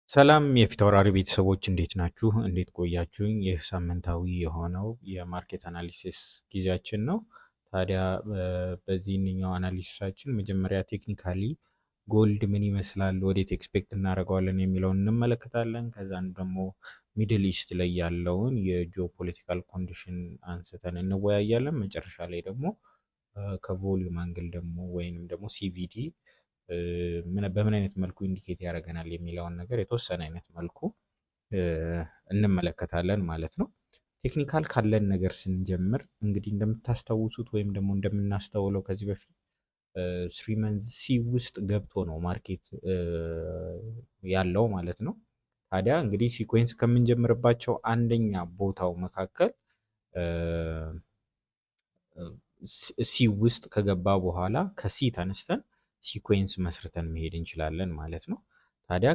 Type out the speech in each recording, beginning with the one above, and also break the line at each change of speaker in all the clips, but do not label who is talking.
ሰላም የፊታውራሪ ቤተሰቦች እንዴት ናችሁ? እንዴት ቆያችሁኝ? ይህ ሳምንታዊ የሆነው የማርኬት አናሊሲስ ጊዜያችን ነው። ታዲያ በዚህኛው አናሊሲሳችን መጀመሪያ ቴክኒካሊ ጎልድ ምን ይመስላል፣ ወዴት ኤክስፔክት እናደርገዋለን የሚለውን እንመለከታለን። ከዛም ደግሞ ሚድል ኢስት ላይ ያለውን የጂኦፖለቲካል ኮንዲሽን አንስተን እንወያያለን። መጨረሻ ላይ ደግሞ ከቮሊዩም አንግል ደግሞ ወይንም ደግሞ ሲቪዲ በምን አይነት መልኩ ኢንዲኬት ያደርገናል የሚለውን ነገር የተወሰነ አይነት መልኩ እንመለከታለን ማለት ነው። ቴክኒካል ካለን ነገር ስንጀምር እንግዲህ እንደምታስታውሱት ወይም ደግሞ እንደምናስተውለው ከዚህ በፊት ስሪ መንዝ ሲ ውስጥ ገብቶ ነው ማርኬት ያለው ማለት ነው። ታዲያ እንግዲህ ሲኮንስ ከምንጀምርባቸው አንደኛ ቦታው መካከል ሲ ውስጥ ከገባ በኋላ ከሲ ተነስተን ሲኮንስ መስርተን መሄድ እንችላለን ማለት ነው። ታዲያ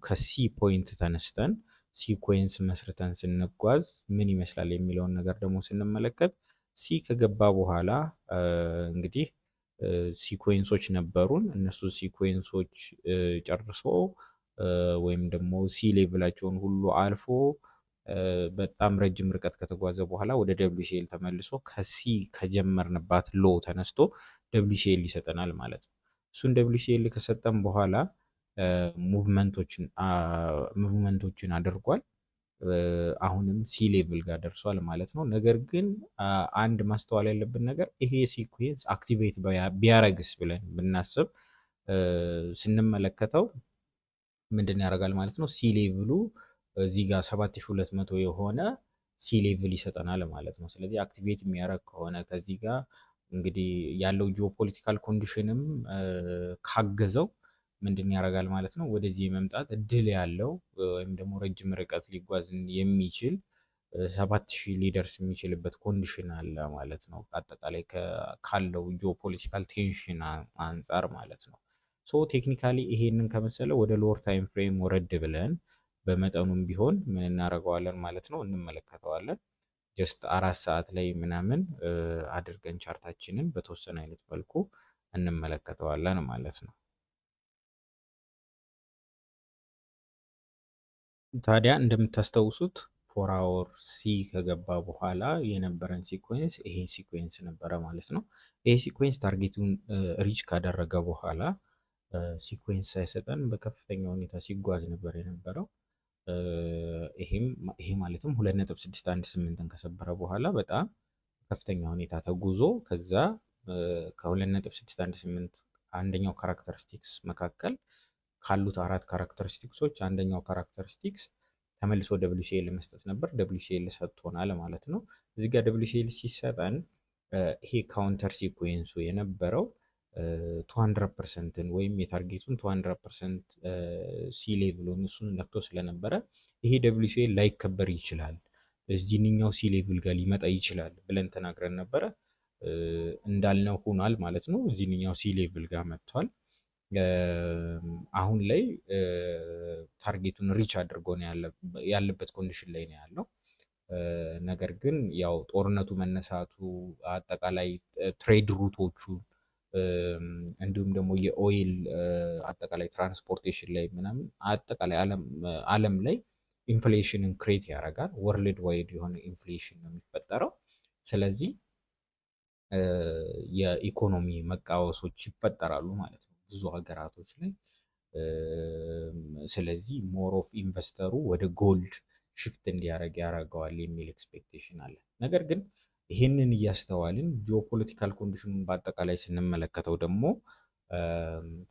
ከሲ ፖይንት ተነስተን ሲኮንስ መስርተን ስንጓዝ ምን ይመስላል የሚለውን ነገር ደግሞ ስንመለከት ሲ ከገባ በኋላ እንግዲህ ሲኮንሶች ነበሩን። እነሱ ሲኮንሶች ጨርሶ ወይም ደግሞ ሲ ሌቭላቸውን ሁሉ አልፎ በጣም ረጅም ርቀት ከተጓዘ በኋላ ወደ ደብሊውሲኤል ተመልሶ ከሲ ከጀመርንባት ሎ ተነስቶ ደብሊውሲኤል ይሰጠናል ማለት ነው። እሱን ደብሊውሲኤል ከሰጠን በኋላ ሙቭመንቶችን አድርጓል። አሁንም ሲ ሌቭል ጋር ደርሷል ማለት ነው። ነገር ግን አንድ ማስተዋል ያለብን ነገር ይሄ ሲኩዌንስ አክቲቬት ቢያረግስ ብለን ብናስብ ስንመለከተው ምንድን ያደርጋል ማለት ነው። ሲ ሌቭሉ እዚህ ጋር 7200 የሆነ ሲ ሌቭል ይሰጠናል ማለት ነው። ስለዚህ አክቲቬት የሚያደርግ ከሆነ ከዚህ ጋር እንግዲህ ያለው ጂኦፖለቲካል ኮንዲሽንም ካገዘው ምንድን ያደርጋል ማለት ነው። ወደዚህ የመምጣት እድል ያለው ወይም ደግሞ ረጅም ርቀት ሊጓዝ የሚችል 7000 ሊደርስ የሚችልበት ኮንዲሽን አለ ማለት ነው። አጠቃላይ ካለው ጂኦፖለቲካል ቴንሽን አንጻር ማለት ነው። ሶ ቴክኒካሊ ይሄንን ከመሰለ ወደ ሎወር ታይም ፍሬም ወረድ ብለን በመጠኑም ቢሆን ምን እናደርገዋለን ማለት ነው እንመለከተዋለን። ጀስት 4 ሰዓት ላይ ምናምን አድርገን ቻርታችንን በተወሰነ አይነት መልኩ እንመለከተዋለን ማለት ነው። ታዲያ እንደምታስታውሱት 4 አወር ሲ ከገባ በኋላ የነበረን ሲኮንስ ይሄ ሲኮንስ ነበረ ማለት ነው። ይሄ ሲኮንስ ታርጌቱን ሪች ካደረገ በኋላ ሲኮንስ ሳይሰጠን በከፍተኛ ሁኔታ ሲጓዝ ነበር የነበረው። ይሄ ማለትም 2.618ን ከሰበረ በኋላ በጣም ከፍተኛ ሁኔታ ተጉዞ ከዛ ከ2.618 አንደኛው ካራክተሪስቲክስ መካከል ካሉት 4 ካራክተሪስቲክሶች አንደኛው ካራክተሪስቲክስ ተመልሶ ደብሊውሲኤል መስጠት ነበር። ደብሊውሲኤል ሰጥቶናል ማለት ነው። እዚህ ጋር ደብሊውሲኤል ሲሰጠን ይሄ ካውንተር ሲኩዌንሱ የነበረው 200%ን ወይም የታርጌቱን 200% ሲ ሌቭሉን እሱን ነክቶ ስለነበረ ይሄ ደብሊውሲኤል ላይከበር ይችላል፣ እዚህኛው ሲ ሌቭል ጋር ሊመጣ ይችላል ብለን ተናግረን ነበረ። እንዳልነው ሆኗል ማለት ነው። እዚህኛው ሲ ሌቭል ጋር መጥቷል። አሁን ላይ ታርጌቱን ሪች አድርጎ ነው ያለበት ኮንዲሽን ላይ ነው ያለው። ነገር ግን ያው ጦርነቱ መነሳቱ አጠቃላይ ትሬድ ሩቶቹ እንዲሁም ደግሞ የኦይል አጠቃላይ ትራንስፖርቴሽን ላይ ምናምን አጠቃላይ ዓለም ላይ ኢንፍሌሽንን ክሬት ያደርጋል። ወርልድ ዋይድ የሆነ ኢንፍሌሽን ነው የሚፈጠረው። ስለዚህ የኢኮኖሚ መቃወሶች ይፈጠራሉ ማለት ነው ብዙ ሀገራቶች ላይ። ስለዚህ ሞር ኦፍ ኢንቨስተሩ ወደ ጎልድ ሽፍት እንዲያደርግ ያደርገዋል የሚል ኤክስፔክቴሽን አለ። ነገር ግን ይህንን እያስተዋልን ጂኦፖለቲካል ኮንዲሽኑን በአጠቃላይ ስንመለከተው ደግሞ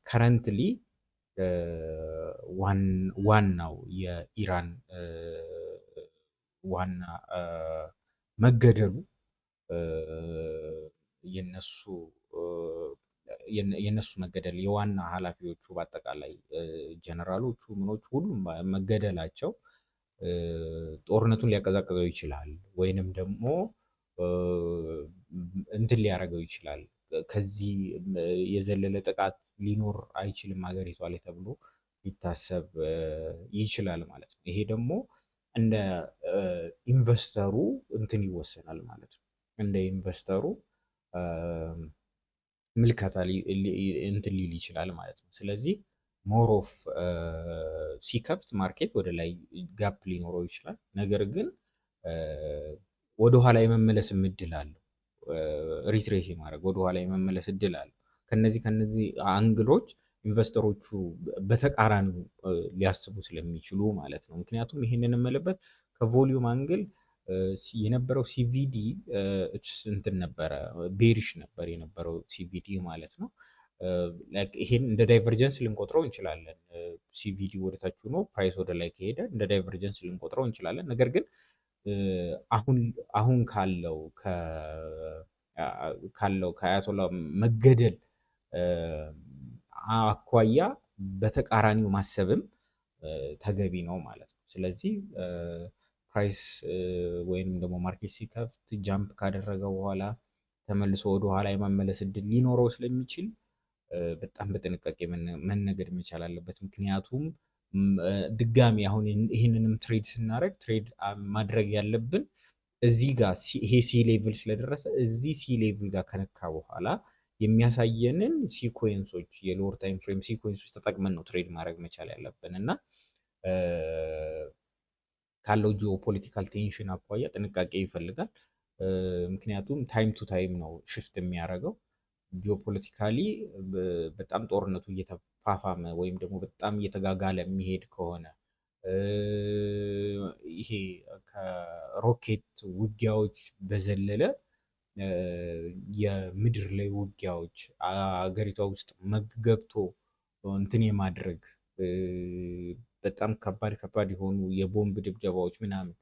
ከረንትሊ ዋናው የኢራን ዋና መገደሉ የነሱ መገደል የዋና ኃላፊዎቹ በአጠቃላይ ጀነራሎቹ ምኖቹ ሁሉም መገደላቸው ጦርነቱን ሊያቀዛቅዘው ይችላል ወይንም ደግሞ እንትን ሊያደርገው ይችላል። ከዚህ የዘለለ ጥቃት ሊኖር አይችልም ሀገሪቷ ላይ ተብሎ ሊታሰብ ይችላል ማለት ነው። ይሄ ደግሞ እንደ ኢንቨስተሩ እንትን ይወሰናል ማለት ነው። እንደ ኢንቨስተሩ ምልከታ እንትን ሊል ይችላል ማለት ነው። ስለዚህ ሞር ኦፍ ሲከፍት ማርኬት ወደ ላይ ጋፕ ሊኖረው ይችላል። ነገር ግን ወደኋላ የመመለስም እድል አለው። ሪትሬስ የማድረግ ወደኋላ የመመለስ እድል አለው። ከነዚህ አንግሎች ኢንቨስተሮቹ በተቃራኒው ሊያስቡ ስለሚችሉ ማለት ነው። ምክንያቱም ይህንን የምልበት ከቮሊዩም አንግል የነበረው ሲቪዲ እንትን ነበረ፣ ቤሪሽ ነበር የነበረው ሲቪዲ ማለት ነው። ይሄን እንደ ዳይቨርጀንስ ልንቆጥረው እንችላለን። ሲቪዲ ወደታች ሆኖ ፕራይስ ወደ ላይ ከሄደ እንደ ዳይቨርጀንስ ልንቆጥረው እንችላለን። ነገር ግን አሁን ካለው ከአያቶላ መገደል አኳያ በተቃራኒው ማሰብም ተገቢ ነው ማለት ነው። ስለዚህ ፕራይስ ወይንም ደግሞ ማርኬት ሲከፍት ጃምፕ ካደረገ በኋላ ተመልሶ ወደ ኋላ የመመለስ እድል ሊኖረው ስለሚችል በጣም በጥንቃቄ መነገድ መቻል አለበት። ምክንያቱም ድጋሚ አሁን ይህንንም ትሬድ ስናደርግ ትሬድ ማድረግ ያለብን እዚህ ጋር ይሄ ሲ ሌቭል ስለደረሰ እዚህ ሲ ሌቭል ጋር ከነካ በኋላ የሚያሳየንን ሲኮንሶች የሎወር ታይም ፍሬም ሲኮንሶች ተጠቅመን ነው ትሬድ ማድረግ መቻል ያለብን እና ካለው ጂኦፖለቲካል ቴንሽን አኳያ ጥንቃቄ ይፈልጋል። ምክንያቱም ታይም ቱ ታይም ነው ሽፍት የሚያደርገው። ጂኦፖለቲካሊ በጣም ጦርነቱ እየተፋፋመ ወይም ደግሞ በጣም እየተጋጋለ የሚሄድ ከሆነ ይሄ ከሮኬት ውጊያዎች በዘለለ የምድር ላይ ውጊያዎች አገሪቷ ውስጥ ገብቶ እንትን የማድረግ በጣም ከባድ የሆኑ የቦምብ ድብደባዎች ምናምን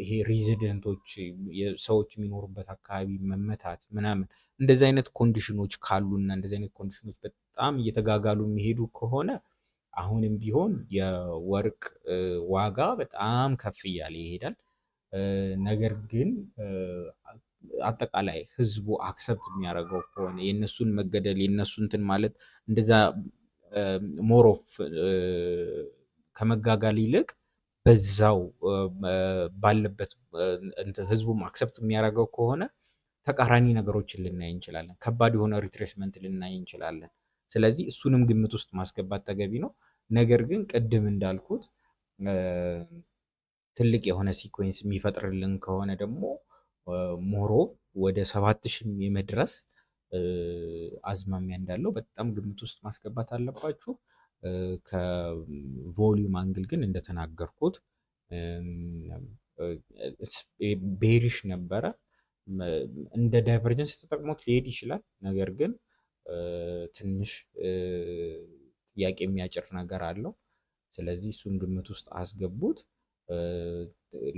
ይሄ ሬዚደንቶች ሰዎች የሚኖሩበት አካባቢ መመታት ምናምን እንደዚህ አይነት ኮንዲሽኖች ካሉና እንደዚህ አይነት ኮንዲሽኖች በጣም እየተጋጋሉ የሚሄዱ ከሆነ አሁንም ቢሆን የወርቅ ዋጋ በጣም ከፍ እያለ ይሄዳል። ነገር ግን አጠቃላይ ህዝቡ አክሰፕት የሚያደርገው ከሆነ የእነሱን መገደል የእነሱን እንትን ማለት እንደዛ ሞር ኦፍ ከመጋጋል ይልቅ በዛው ባለበት ህዝቡም አክሰፕት የሚያደርገው ከሆነ ተቃራኒ ነገሮችን ልናይ እንችላለን። ከባድ የሆነ ሪትሬስመንት ልናይ እንችላለን። ስለዚህ እሱንም ግምት ውስጥ ማስገባት ተገቢ ነው። ነገር ግን ቅድም እንዳልኩት ትልቅ የሆነ ሲኮንስ የሚፈጥርልን ከሆነ ደግሞ ሞሮቭ ወደ 7000 የመድረስ አዝማሚያ እንዳለው በጣም ግምት ውስጥ ማስገባት አለባችሁ። ከቮሊዩም አንግል ግን እንደተናገርኩት ቤሪሽ ነበረ። እንደ ዳይቨርጀንስ ተጠቅሞት ሊሄድ ይችላል። ነገር ግን ትንሽ ጥያቄ የሚያጭር ነገር አለው። ስለዚህ እሱን ግምት ውስጥ አስገቡት።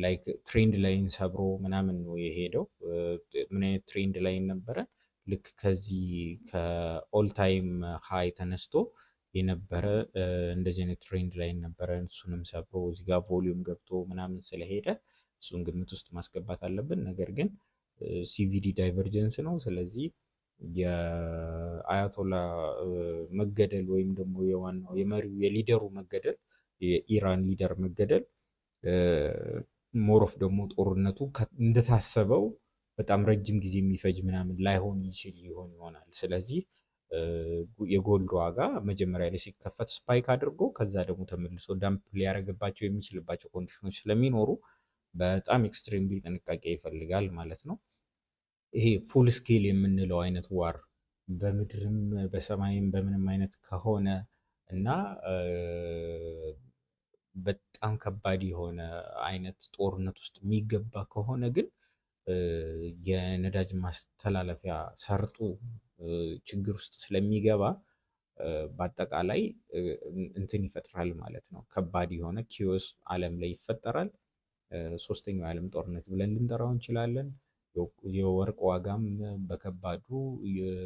ላይክ ትሬንድ ላይን ሰብሮ ምናምን ነው የሄደው። ምን አይነት ትሬንድ ላይን ነበረ? ልክ ከዚህ ከኦል ታይም ሃይ ተነስቶ የነበረ እንደዚህ አይነት ትሬንድ ላይን ነበረ። እሱንም ሰብሮ እዚህ ጋር ቮሊዩም ገብቶ ምናምን ስለሄደ እሱን ግምት ውስጥ ማስገባት አለብን። ነገር ግን ሲቪዲ ዳይቨርጀንስ ነው። ስለዚህ የአያቶላ መገደል ወይም ደግሞ የዋናው የመሪው የሊደሩ መገደል የኢራን ሊደር መገደል ሞሮፍ ደግሞ ጦርነቱ እንደታሰበው በጣም ረጅም ጊዜ የሚፈጅ ምናምን ላይሆን ይችል ይሆናል። ስለዚህ የጎልድ ዋጋ መጀመሪያ ላይ ሲከፈት ስፓይክ አድርጎ ከዛ ደግሞ ተመልሶ ዳምፕ ሊያደርግባቸው የሚችልባቸው ኮንዲሽኖች ስለሚኖሩ በጣም ኤክስትሪምሊ ጥንቃቄ ይፈልጋል ማለት ነው። ይሄ ፉል ስኬል የምንለው አይነት ዋር በምድርም በሰማይም በምንም አይነት ከሆነ እና በጣም ከባድ የሆነ አይነት ጦርነት ውስጥ የሚገባ ከሆነ ግን የነዳጅ ማስተላለፊያ ሰርጡ ችግር ውስጥ ስለሚገባ በአጠቃላይ እንትን ይፈጥራል ማለት ነው። ከባድ የሆነ ኪዮስ ዓለም ላይ ይፈጠራል። ሶስተኛው የዓለም ጦርነት ብለን ልንጠራው እንችላለን። የወርቅ ዋጋም በከባዱ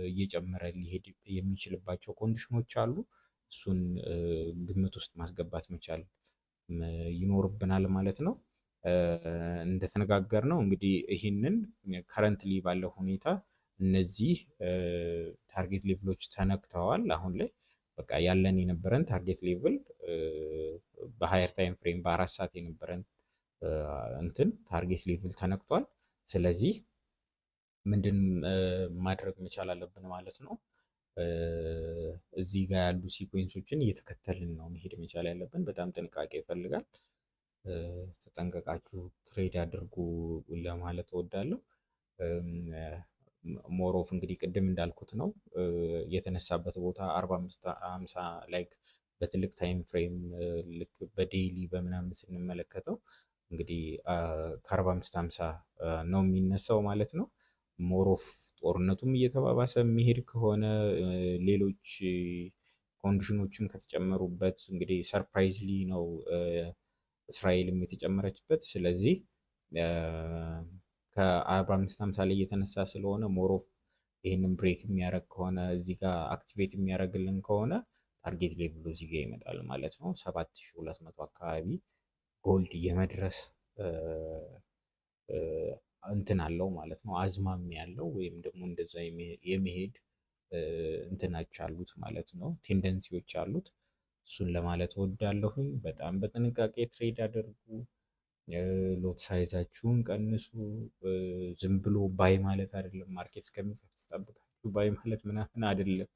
እየጨመረ ሊሄድ የሚችልባቸው ኮንዲሽኖች አሉ። እሱን ግምት ውስጥ ማስገባት መቻል ይኖርብናል ማለት ነው። እንደተነጋገርነው እንግዲህ ይህንን ከረንትሊ ባለው ሁኔታ እነዚህ ታርጌት ሌቭሎች ተነክተዋል። አሁን ላይ በቃ ያለን የነበረን ታርጌት ሌቭል በሃየር ታይም ፍሬም በ4 ሰዓት የነበረን እንትን ታርጌት ሌቭል ተነክቷል። ስለዚህ ምንድን ማድረግ መቻል አለብን ማለት ነው? እዚህ ጋር ያሉ ሲኮንሶችን እየተከተልን ነው መሄድ መቻል ያለብን። በጣም ጥንቃቄ ይፈልጋል። ተጠንቀቃችሁ ትሬድ አድርጉ ለማለት እወዳለሁ። ሞሮፍ እንግዲህ ቅድም እንዳልኩት ነው የተነሳበት ቦታ 45 50 ላይክ በትልቅ ታይም ፍሬም ልክ በዴይሊ በምናምን ስንመለከተው እንግዲህ ከ45 50 ነው የሚነሳው ማለት ነው። ሞሮፍ ጦርነቱም እየተባባሰ የሚሄድ ከሆነ ሌሎች ኮንዲሽኖችም ከተጨመሩበት እንግዲህ ሰርፕራይዝሊ ነው እስራኤልም የተጨመረችበት። ስለዚህ ከ45 50 ላይ እየተነሳ ስለሆነ ሞሮፍ ይህንን ብሬክ የሚያደርግ ከሆነ እዚህ ጋር አክቲቬት የሚያደርግልን ከሆነ ታርጌት ሌቭሉ እዚህ ጋር ይመጣል ማለት ነው። 7200 አካባቢ ጎልድ የመድረስ እንትን አለው ማለት ነው። አዝማሚያ ያለው ወይም ደግሞ እንደዛ የመሄድ እንትናች አሉት ማለት ነው። ቴንደንሲዎች አሉት። እሱን ለማለት እወዳለሁኝ። በጣም በጥንቃቄ ትሬድ አድርጉ። ሎት ሳይዛችሁን ቀንሱ። ዝም ብሎ ባይ ማለት አይደለም። ማርኬት እስከሚከፍት ጠብቃችሁ ባይ ማለት ምናምን አይደለም።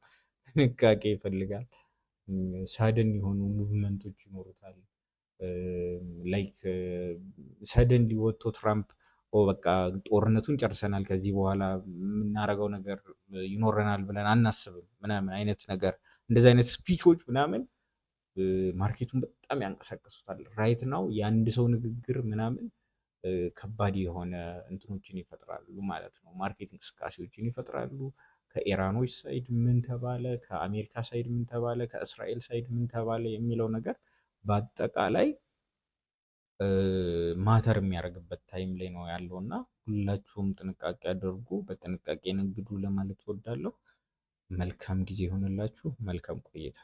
ጥንቃቄ ይፈልጋል። ሳደን የሆኑ ሙቭመንቶች ይኖሩታል። ላይክ ሰደንሊ ወጥቶ ትራምፕ በቃ ጦርነቱን ጨርሰናል ከዚህ በኋላ የምናደርገው ነገር ይኖረናል ብለን አናስብም ምናምን አይነት ነገር እንደዚህ አይነት ስፒቾች ምናምን ማርኬቱን በጣም ያንቀሳቅሱታል። ራይት ናው የአንድ ሰው ንግግር ምናምን ከባድ የሆነ እንትኖችን ይፈጥራሉ ማለት ነው። ማርኬት እንቅስቃሴዎችን ይፈጥራሉ። ከኢራኖች ሳይድ ምን ተባለ፣ ከአሜሪካ ሳይድ ምን ተባለ፣ ከእስራኤል ሳይድ ምን ተባለ የሚለው ነገር በአጠቃላይ ማተር የሚያደርግበት ታይም ላይ ነው ያለው እና ሁላችሁም ጥንቃቄ አድርጉ፣ በጥንቃቄ ነግዱ ለማለት እወዳለሁ። መልካም ጊዜ ይሆንላችሁ። መልካም ቆይታ